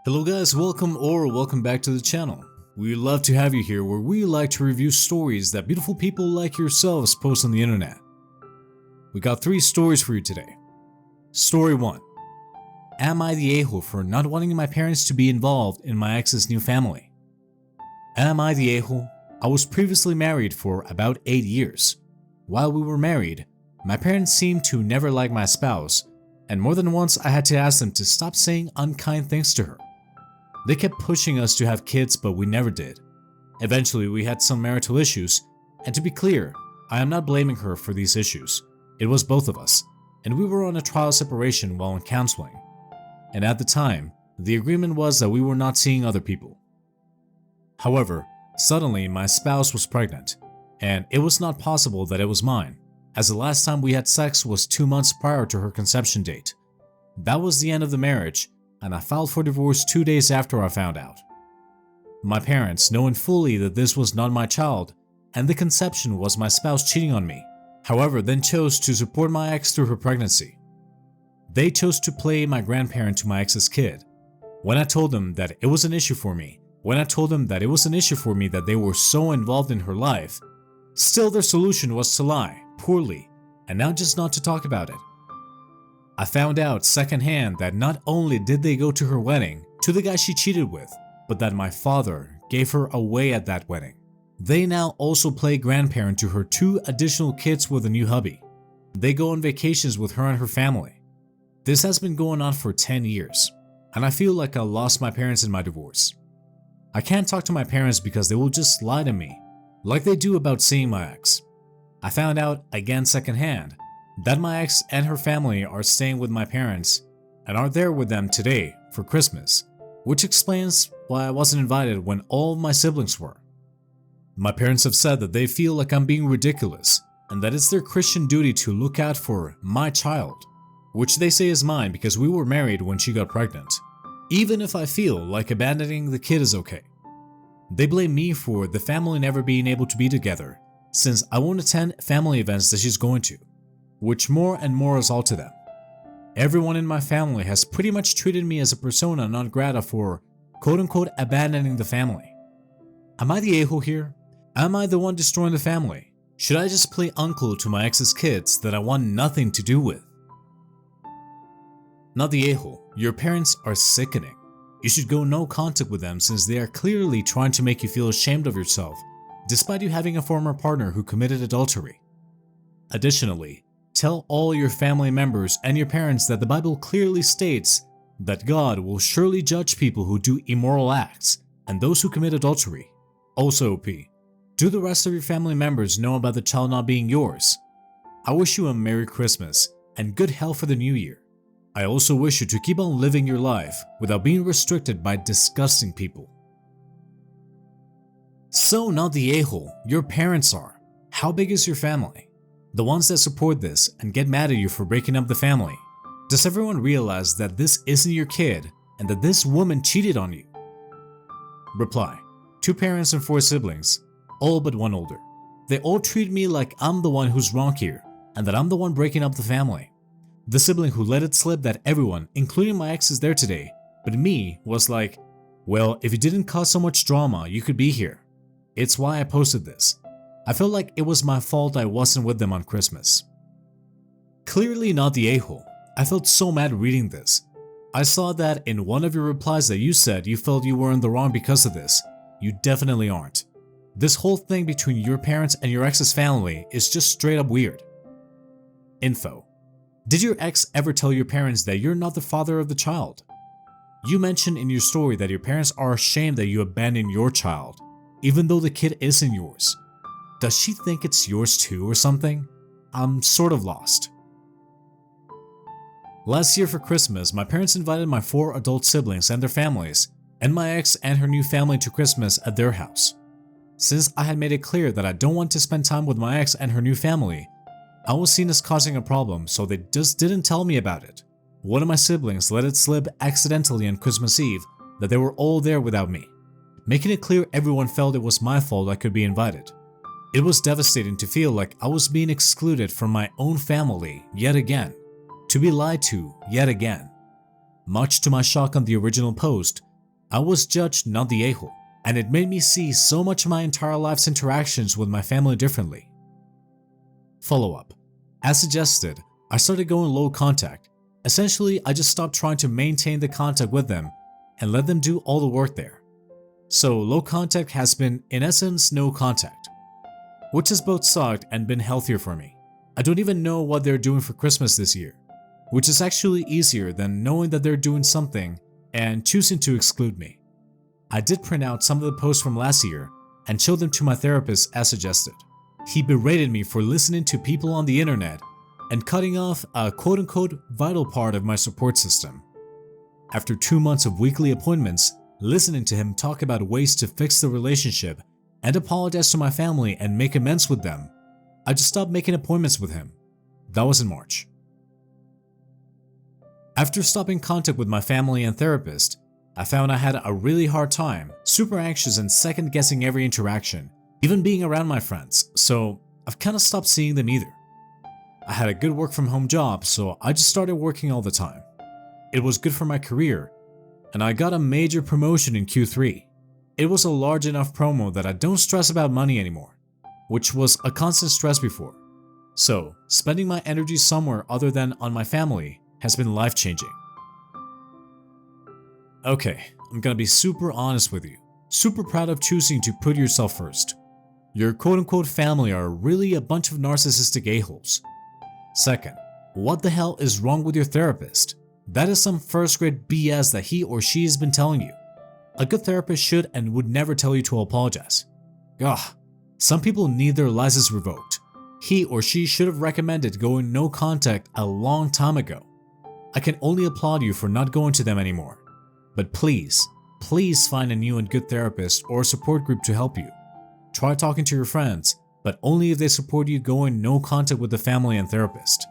Hello guys, welcome back to the channel. We love to have you here where we like to review stories that beautiful people like yourselves post on the internet. We got 3 stories for you today. Story 1. Am I the a-hole for not wanting my parents to be involved in my ex's new family? Am I the a-hole? I was previously married for about 8 years. While we were married, my parents seemed to never like my spouse, and more than once I had to ask them to stop saying unkind things to her. They kept pushing us to have kids, but we never did. Eventually, we had some marital issues, and to be clear, I am not blaming her for these issues. It was both of us, and we were on a trial separation while in counseling. And at the time, the agreement was that we were not seeing other people. However, suddenly my spouse was pregnant, and it was not possible that it was mine, as the last time we had sex was 2 months prior to her conception date. That was the end of the marriage, and I filed for divorce 2 days after I found out. My parents, knowing fully that this was not my child and the conception was my spouse cheating on me, however, then chose to support my ex through her pregnancy. They chose to play my grandparent to my ex's kid. When I told them that it was an issue for me, that they were so involved in her life, still their solution was to lie, poorly, and now just not to talk about it. I found out secondhand that not only did they go to her wedding, to the guy she cheated with, but that my father gave her away at that wedding. They now also play grandparent to her 2 additional kids with a new hubby. They go on vacations with her and her family. This has been going on for 10 years, and I feel like I lost my parents in my divorce. I can't talk to my parents because they will just lie to me, like they do about seeing my ex. I found out, again secondhand, that my ex and her family are staying with my parents and are there with them today for Christmas, which explains why I wasn't invited when all of my siblings were. My parents have said that they feel like I'm being ridiculous and that it's their Christian duty to look out for my child, which they say is mine because we were married when she got pregnant, even if I feel like abandoning the kid is okay. They blame me for the family never being able to be together since I won't attend family events that she's going to, which more and more is all to them. Everyone in my family has pretty much treated me as a persona non grata for quote-unquote abandoning the family. Am I the a-hole here? Am I the one destroying the family? Should I just play uncle to my ex's kids that I want nothing to do with? Not the a-hole. Your parents are sickening. You should go no contact with them since they are clearly trying to make you feel ashamed of yourself, despite you having a former partner who committed adultery. Additionally, tell all your family members and your parents that the Bible clearly states that God will surely judge people who do immoral acts and those who commit adultery. Also, P, do the rest of your family members know about the child not being yours? I wish you a Merry Christmas and good health for the new year. I also wish you to keep on living your life without being restricted by disgusting people. So not the a-hole, your parents are. How big is your family? The ones that support this and get mad at you for breaking up the family. Does everyone realize that this isn't your kid and that this woman cheated on you? Reply. 2 parents and 4 siblings, all but 1 older. They all treat me like I'm the one who's wrong here and that I'm the one breaking up the family. The sibling who let it slip that everyone, including my ex, is there today, but me was like, well, if you didn't cause so much drama, you could be here. It's why I posted this. I felt like it was my fault I wasn't with them on Christmas. Clearly not the a-hole. I felt so mad reading this. I saw that in one of your replies that you said you felt you were in the wrong because of this. You definitely aren't. This whole thing between your parents and your ex's family is just straight up weird. Info. Did your ex ever tell your parents that you're not the father of the child? You mentioned in your story that your parents are ashamed that you abandoned your child, even though the kid isn't yours. Does she think it's yours too or something? I'm sort of lost. Last year for Christmas, my parents invited my 4 adult siblings and their families, and my ex and her new family to Christmas at their house. Since I had made it clear that I don't want to spend time with my ex and her new family, I was seen as causing a problem, so they just didn't tell me about it. One of my siblings let it slip accidentally on Christmas Eve that they were all there without me, making it clear everyone felt it was my fault I could be invited. It was devastating to feel like I was being excluded from my own family yet again, to be lied to yet again. Much to my shock on the original post, I was judged, not the a-hole, and it made me see so much of my entire life's interactions with my family differently. Follow-up. As suggested, I started going low contact. Essentially, I just stopped trying to maintain the contact with them and let them do all the work there. So low contact has been, in essence, no contact, which has both sucked and been healthier for me. I don't even know what they're doing for Christmas this year, which is actually easier than knowing that they're doing something and choosing to exclude me. I did print out some of the posts from last year and show them to my therapist as suggested. He berated me for listening to people on the internet and cutting off a quote-unquote vital part of my support system. After 2 months of weekly appointments, listening to him talk about ways to fix the relationship and apologize to my family and make amends with them, I just stopped making appointments with him. That was in March. After stopping contact with my family and therapist, I found I had a really hard time, super anxious and second-guessing every interaction, even being around my friends, so I've kind of stopped seeing them either. I had a good work-from-home job, so I just started working all the time. It was good for my career, and I got a major promotion in Q3. It was a large enough promo that I don't stress about money anymore, which was a constant stress before. So, spending my energy somewhere other than on my family has been life-changing. Okay, I'm gonna be super honest with you. Super proud of choosing to put yourself first. Your quote-unquote family are really a bunch of narcissistic a-holes. Second, what the hell is wrong with your therapist? That is some first-grade BS that he or she has been telling you. A good therapist should and would never tell you to apologize. Ugh, some people need their license revoked. He or she should have recommended going no contact a long time ago. I can only applaud you for not going to them anymore. But please, please find a new and good therapist or support group to help you. Try talking to your friends, but only if they support you going no contact with the family and therapist.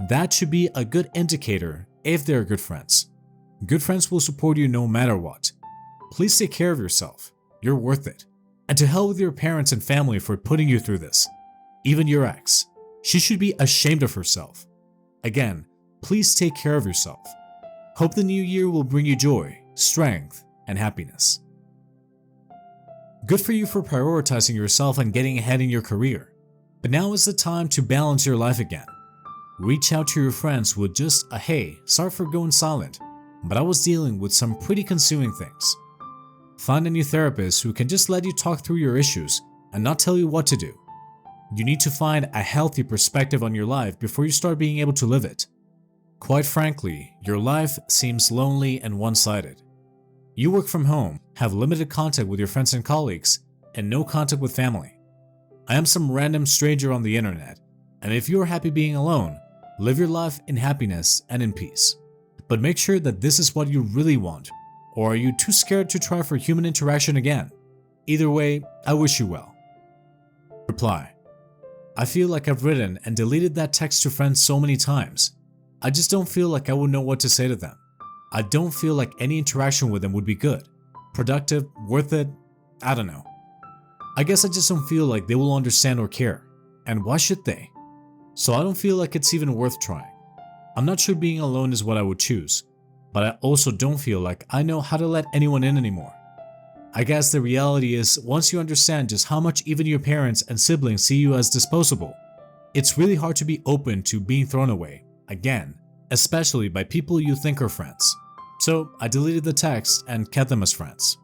That should be a good indicator if they're good friends. Good friends will support you no matter what. Please take care of yourself. You're worth it. And to hell with your parents and family for putting you through this. Even your ex. She should be ashamed of herself. Again, please take care of yourself. Hope the new year will bring you joy, strength, and happiness. Good for you for prioritizing yourself and getting ahead in your career. But now is the time to balance your life again. Reach out to your friends with just a "Hey, sorry for going silent, but I was dealing with some pretty consuming things." Find a new therapist who can just let you talk through your issues and not tell you what to do. You need to find a healthy perspective on your life before you start being able to live it. Quite frankly, your life seems lonely and one-sided. You work from home, have limited contact with your friends and colleagues, and no contact with family. I am some random stranger on the internet, and if you are happy being alone, live your life in happiness and in peace. But make sure that this is what you really want, or are you too scared to try for human interaction again? Either way, I wish you well. Reply. I feel like I've written and deleted that text to friends so many times. I just don't feel like I would know what to say to them. I don't feel like any interaction with them would be good, productive, worth it. I don't know. I guess I just don't feel like they will understand or care. And why should they? So I don't feel like it's even worth trying. I'm not sure being alone is what I would choose, but I also don't feel like I know how to let anyone in anymore. I guess the reality is, once you understand just how much even your parents and siblings see you as disposable, it's really hard to be open to being thrown away, again, especially by people you think are friends. So I deleted the text and kept them as friends.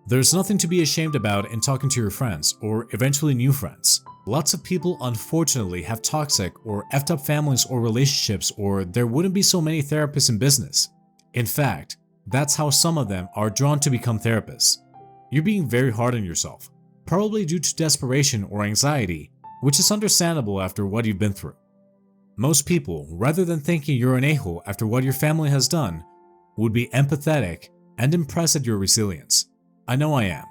There's nothing to be ashamed about in talking to your friends or eventually new friends. Lots of people unfortunately have toxic or effed up families or relationships, or there wouldn't be so many therapists in business. In fact, that's how some of them are drawn to become therapists. You're being very hard on yourself, probably due to desperation or anxiety, which is understandable after what you've been through. Most people, rather than thinking you're an a-hole after what your family has done, would be empathetic and impressed at your resilience. I know I am.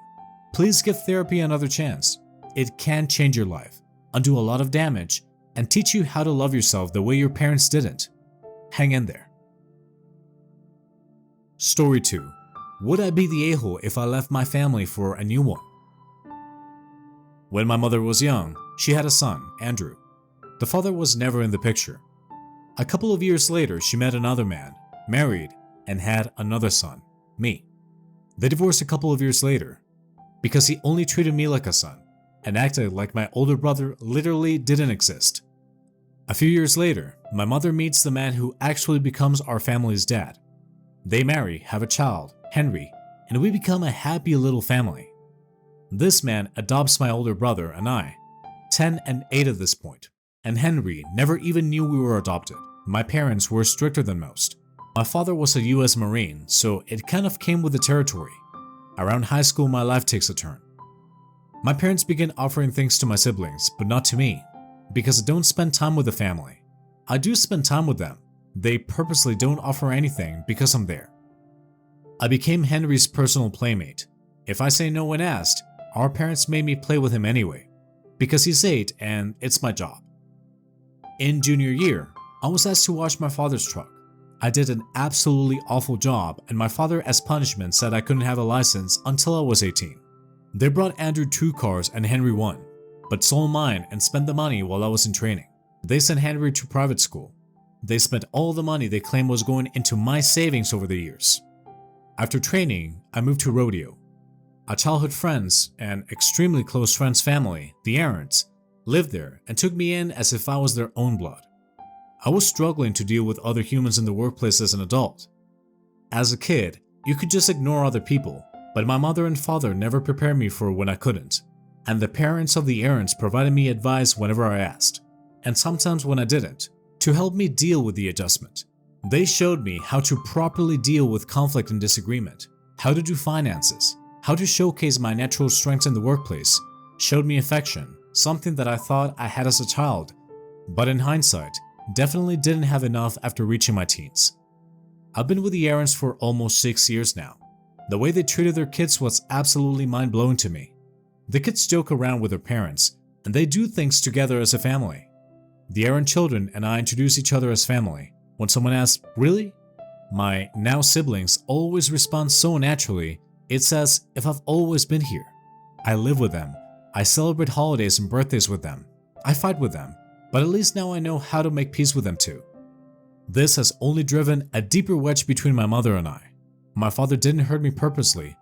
Please give therapy another chance. It can change your life, undo a lot of damage, and teach you how to love yourself the way your parents didn't. Hang in there. Story 2. Would I be the a-hole if I left my family for a new one? When my mother was young, she had a son, Andrew. The father was never in the picture. A couple of years later, she met another man, married, and had another son. me. They divorced a couple of years later because he only treated me like a son and acted like my older brother literally didn't exist. A few years later, my mother meets the man who actually becomes our family's dad. They marry, have a child, Henry, and we become a happy little family. This man adopts my older brother and I, 10 and 8 at this point, and Henry never even knew we were adopted. My parents were stricter than most. My father was a US Marine, so it kind of came with the territory. Around high school, my life takes a turn. My parents begin offering things to my siblings, but not to me, because I don't spend time with the family. I do spend time with them. They purposely don't offer anything because I'm there. I became Henry's personal playmate. If I say no when asked, our parents made me play with him anyway, because he's 8 and it's my job. In junior year, I was asked to wash my father's truck. I did an absolutely awful job, and my father as punishment said I couldn't have a license until I was 18. They brought Andrew 2 cars and Henry 1, but sold mine and spent the money while I was in training. They sent Henry to private school. They spent all the money they claimed was going into my savings over the years. After training, I moved to Rodeo. Our childhood friends and extremely close friends' family, the Aarons, lived there and took me in as if I was their own blood. I was struggling to deal with other humans in the workplace as an adult. As a kid, you could just ignore other people, but my mother and father never prepared me for when I couldn't, and the parents of the Aarons provided me advice whenever I asked, and sometimes when I didn't, to help me deal with the adjustment. They showed me how to properly deal with conflict and disagreement, how to do finances, how to showcase my natural strengths in the workplace, showed me affection, something that I thought I had as a child, but in hindsight, definitely didn't have enough after reaching my teens. I've been with the Aarons for almost 6 years now. The way they treated their kids was absolutely mind-blowing to me. The kids joke around with their parents, and they do things together as a family. The Aaron children and I introduce each other as family. When someone asks, "Really?" my now siblings always respond so naturally, it's as if I've always been here. I live with them. I celebrate holidays and birthdays with them. I fight with them, but at least now I know how to make peace with them too. This has only driven a deeper wedge between my mother and I. My father didn't hurt me purposely,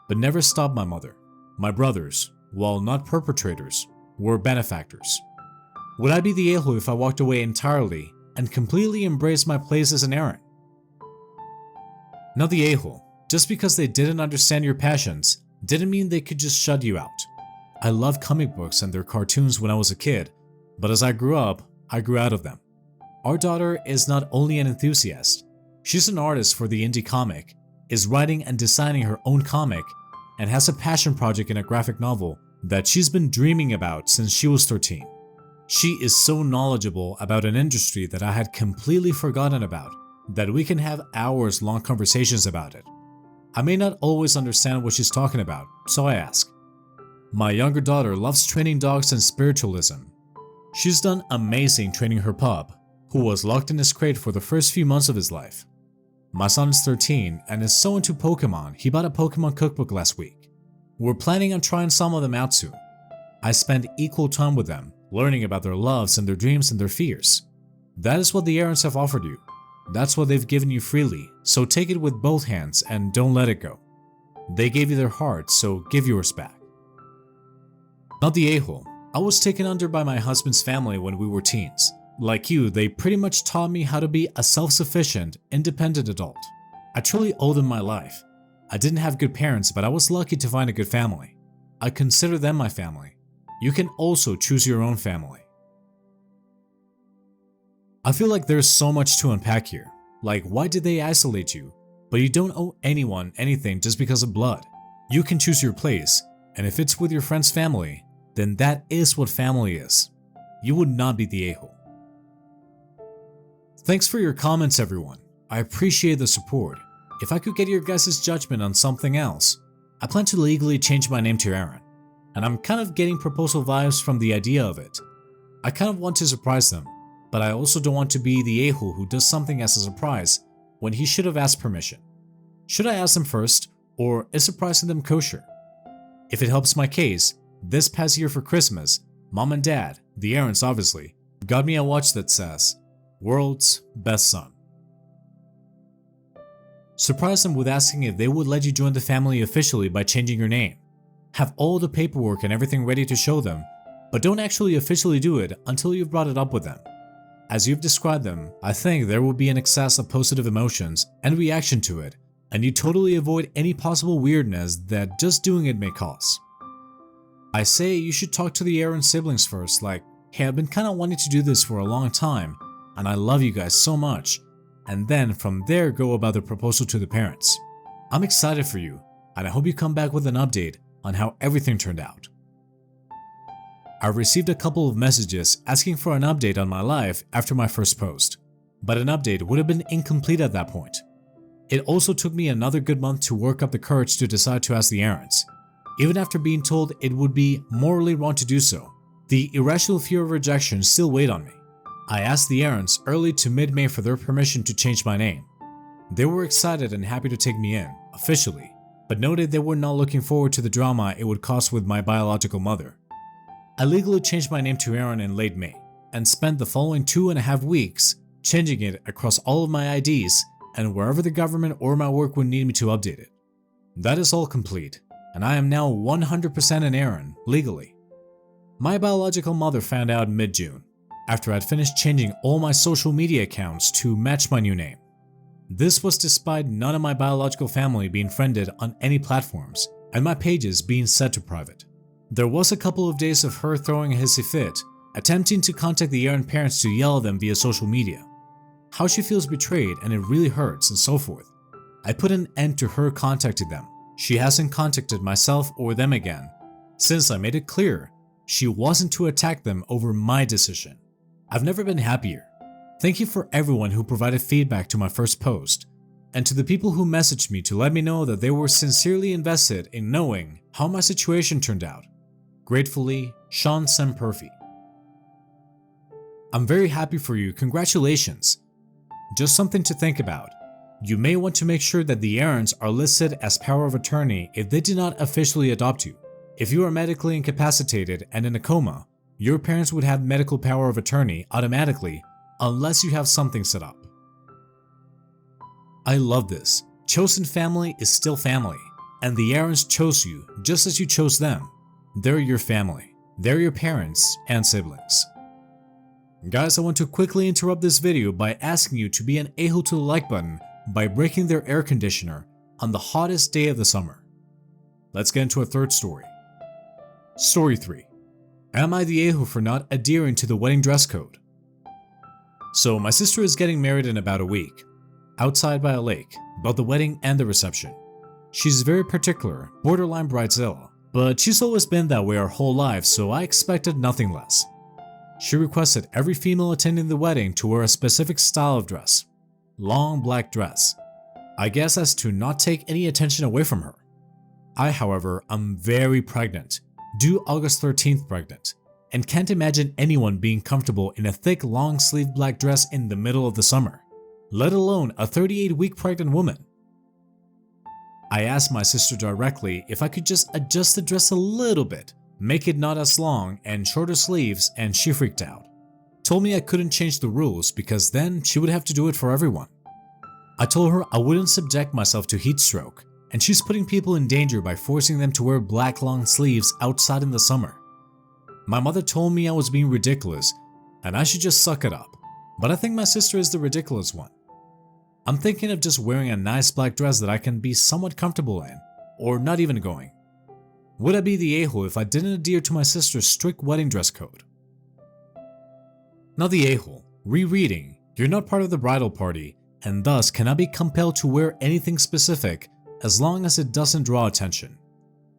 but never stopped my mother. My brothers, while not perpetrators, were benefactors. Would I be the a-hole if I walked away entirely and completely embraced my place as an Aaron? Not the a-hole. Just because they didn't understand your passions didn't mean they could just shut you out. I loved comic books and their cartoons when I was a kid, but as I grew up, I grew out of them. Our daughter is not only an enthusiast, she's an artist for the indie comic, is writing and designing her own comic, and has a passion project in a graphic novel that she's been dreaming about since she was 13. She is so knowledgeable about an industry that I had completely forgotten about, that we can have hours-long conversations about it. I may not always understand what she's talking about, so I ask. My younger daughter loves training dogs and spiritualism. She's done amazing training her pup, who was locked in his crate for the first few months of his life. My son is 13 and is so into Pokemon, he bought a Pokemon cookbook last week. We're planning on trying some of them out soon. I spend equal time with them, learning about their loves and their dreams and their fears. That is what the Aarons have offered you. That's what they've given you freely, so take it with both hands and don't let it go. They gave you their heart, so give yours back. Not the a-hole. I was taken under by my husband's family when we were teens. Like you, they pretty much taught me how to be a self-sufficient, independent adult. I truly owe them my life. I didn't have good parents, but I was lucky to find a good family. I consider them my family. You can also choose your own family. I feel like there's so much to unpack here. Like, why did they isolate you? But you don't owe anyone anything just because of blood. You can choose your place, and if it's with your friend's family, then that is what family is. You would not be the a-hole. Thanks for your comments, everyone. I appreciate the support. If I could get your guys' judgment on something else, I plan to legally change my name to Aaron, and I'm kind of getting proposal vibes from the idea of it. I kind of want to surprise them, but I also don't want to be the a-hole who does something as a surprise when he should have asked permission. Should I ask them first, or is surprising them kosher? If it helps my case, this past year for Christmas, Mom and Dad, the Aarons obviously, got me a watch that says, "World's Best Son." Surprise them with asking if they would let you join the family officially by changing your name. Have all the paperwork and everything ready to show them, but don't actually officially do it until you've brought it up with them. As you've described them, I think there will be an excess of positive emotions and reaction to it, and you totally avoid any possible weirdness that just doing it may cause. I say you should talk to the Aaron siblings first, like, hey, I've been kinda wanting to do this for a long time, and I love you guys so much, and then from there go about the proposal to the parents. I'm excited for you, and I hope you come back with an update on how everything turned out. I received a couple of messages asking for an update on my life after my first post, but an update would have been incomplete at that point. It also took me another good month to work up the courage to decide to ask the Aarons. Even after being told it would be morally wrong to do so, the irrational fear of rejection still weighed on me. I asked the Aarons early to mid-May for their permission to change my name. They were excited and happy to take me in, officially, but noted they were not looking forward to the drama it would cause with my biological mother. I legally changed my name to Aaron in late May, and spent the following 2.5 weeks changing it across all of my IDs and wherever the government or my work would need me to update it. That is all complete, and I am now 100% an Aaron, legally. My biological mother found out mid-June, after I'd finished changing all my social media accounts to match my new name. This was despite none of my biological family being friended on any platforms, and my pages being set to private. There was a couple of days of her throwing a hissy fit, attempting to contact the Aaron parents to yell at them via social media. How she feels betrayed and it really hurts and so forth. I put an end to her contacting them. She hasn't contacted myself or them again, since I made it clear she wasn't to attack them over my decision. I've never been happier. Thank you for everyone who provided feedback to my first post, and to the people who messaged me to let me know that they were sincerely invested in knowing how my situation turned out. Gratefully, seansemperfi. I'm very happy for you, congratulations. Just something to think about. You may want to make sure that the Aarons are listed as power of attorney if they did not officially adopt you. If you are medically incapacitated and in a coma, your parents would have medical power of attorney automatically unless you have something set up. I love this. Chosen family is still family, and the Aarons chose you just as you chose them. They're your family. They're your parents and siblings. Guys, I want to quickly interrupt this video by asking you to be an a-hole to the like button by breaking their air conditioner on the hottest day of the summer. Let's get into a third story. Story 3. Am I the a-hole for not adhering to the wedding dress code? So my sister is getting married in about a week, outside by a lake, both the wedding and the reception. She's very particular, borderline bridezilla, but she's always been that way our whole life, so I expected nothing less. She requested every female attending the wedding to wear a specific style of dress, long black dress, I guess as to not take any attention away from her. I, however, am very pregnant, due August 13th pregnant, and can't imagine anyone being comfortable in a thick long sleeve black dress in the middle of the summer, let alone a 38-week pregnant woman. I asked my sister directly if I could just adjust the dress a little bit, make it not as long and shorter sleeves, and she freaked out. Told me I couldn't change the rules because then she would have to do it for everyone. I told her I wouldn't subject myself to heat stroke, and she's putting people in danger by forcing them to wear black long sleeves outside in the summer. My mother told me I was being ridiculous and I should just suck it up, but I think my sister is the ridiculous one. I'm thinking of just wearing a nice black dress that I can be somewhat comfortable in, or not even going. Would I be the a-hole if I didn't adhere to my sister's strict wedding dress code? Now the a-hole, rereading, you're not part of the bridal party and thus cannot be compelled to wear anything specific as long as it doesn't draw attention.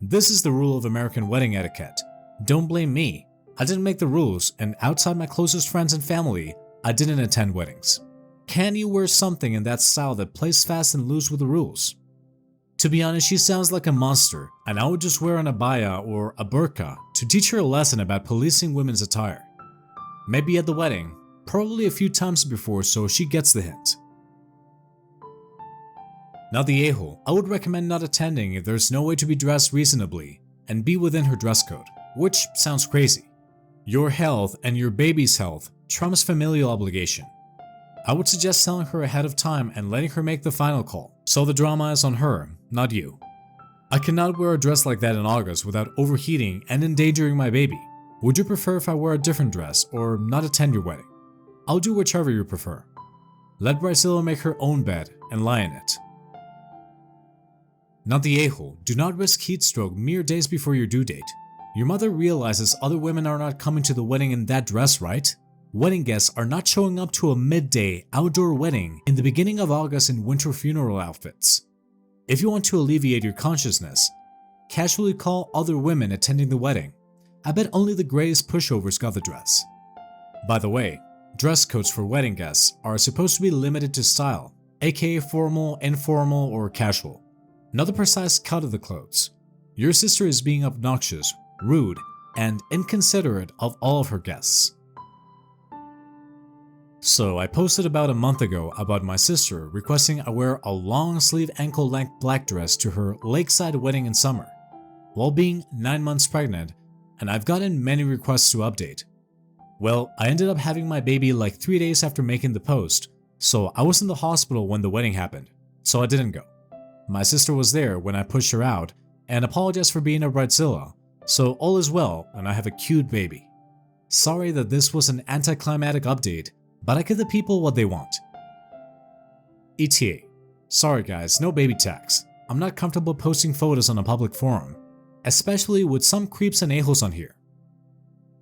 This is the rule of American wedding etiquette. Don't blame me. I didn't make the rules, and outside my closest friends and family, I didn't attend weddings. Can you wear something in that style that plays fast and loose with the rules? To be honest, she sounds like a monster, and I would just wear an abaya or a burqa to teach her a lesson about policing women's attire. Maybe at the wedding, probably a few times before so she gets the hint. Now the a-hole, I would recommend not attending if there's no way to be dressed reasonably and be within her dress code, which sounds crazy. Your health and your baby's health trumps familial obligation. I would suggest telling her ahead of time and letting her make the final call, so the drama is on her, not you. I cannot wear a dress like that in August without overheating and endangering my baby. Would you prefer if I wear a different dress or not attend your wedding? I'll do whichever you prefer. Let Bridezilla make her own bed and lie in it. Not the a-hole. Do not risk heat stroke mere days before your due date. Your mother realizes other women are not coming to the wedding in that dress, right? Wedding guests are not showing up to a midday outdoor wedding in the beginning of August in winter funeral outfits. If you want to alleviate your consciousness, casually call other women attending the wedding. I bet only the greatest pushovers got the dress. By the way, dress codes for wedding guests are supposed to be limited to style, aka formal, informal, or casual. Not the precise cut of the clothes. Your sister is being obnoxious, rude, and inconsiderate of all of her guests. So I posted about a month ago about my sister requesting I wear a long sleeve ankle length black dress to her lakeside wedding in summer, while being 9 months pregnant, and I've gotten many requests to update. Well, I ended up having my baby like 3 days after making the post, so I was in the hospital when the wedding happened, so I didn't go. My sister was there when I pushed her out and apologized for being a bridezilla, so all is well and I have a cute baby. Sorry that this was an anticlimactic update, but I give the people what they want. ETA. Sorry guys, no baby tags. I'm not comfortable posting photos on a public forum, especially with some creeps and a-holes on here.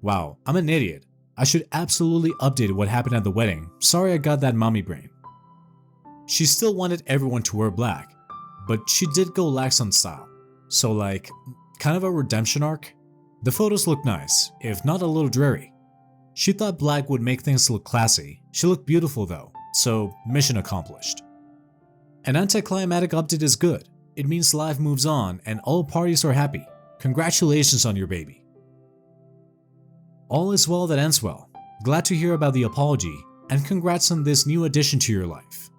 Wow, I'm an idiot. I should absolutely update what happened at the wedding. Sorry I got that mommy brain. She still wanted everyone to wear black, but she did go lax on style. So like, kind of a redemption arc? The photos look nice, if not a little dreary. She thought black would make things look classy. She looked beautiful though, so mission accomplished. An anticlimactic update is good. It means life moves on and all parties are happy. Congratulations on your baby. All is well that ends well. Glad to hear about the apology and congrats on this new addition to your life.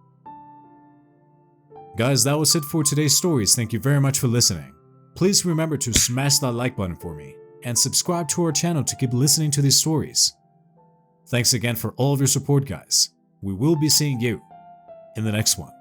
Guys, that was it for today's stories. Thank you very much for listening. Please remember to smash that like button for me and subscribe to our channel to keep listening to these stories. Thanks again for all of your support, guys. We will be seeing you in the next one.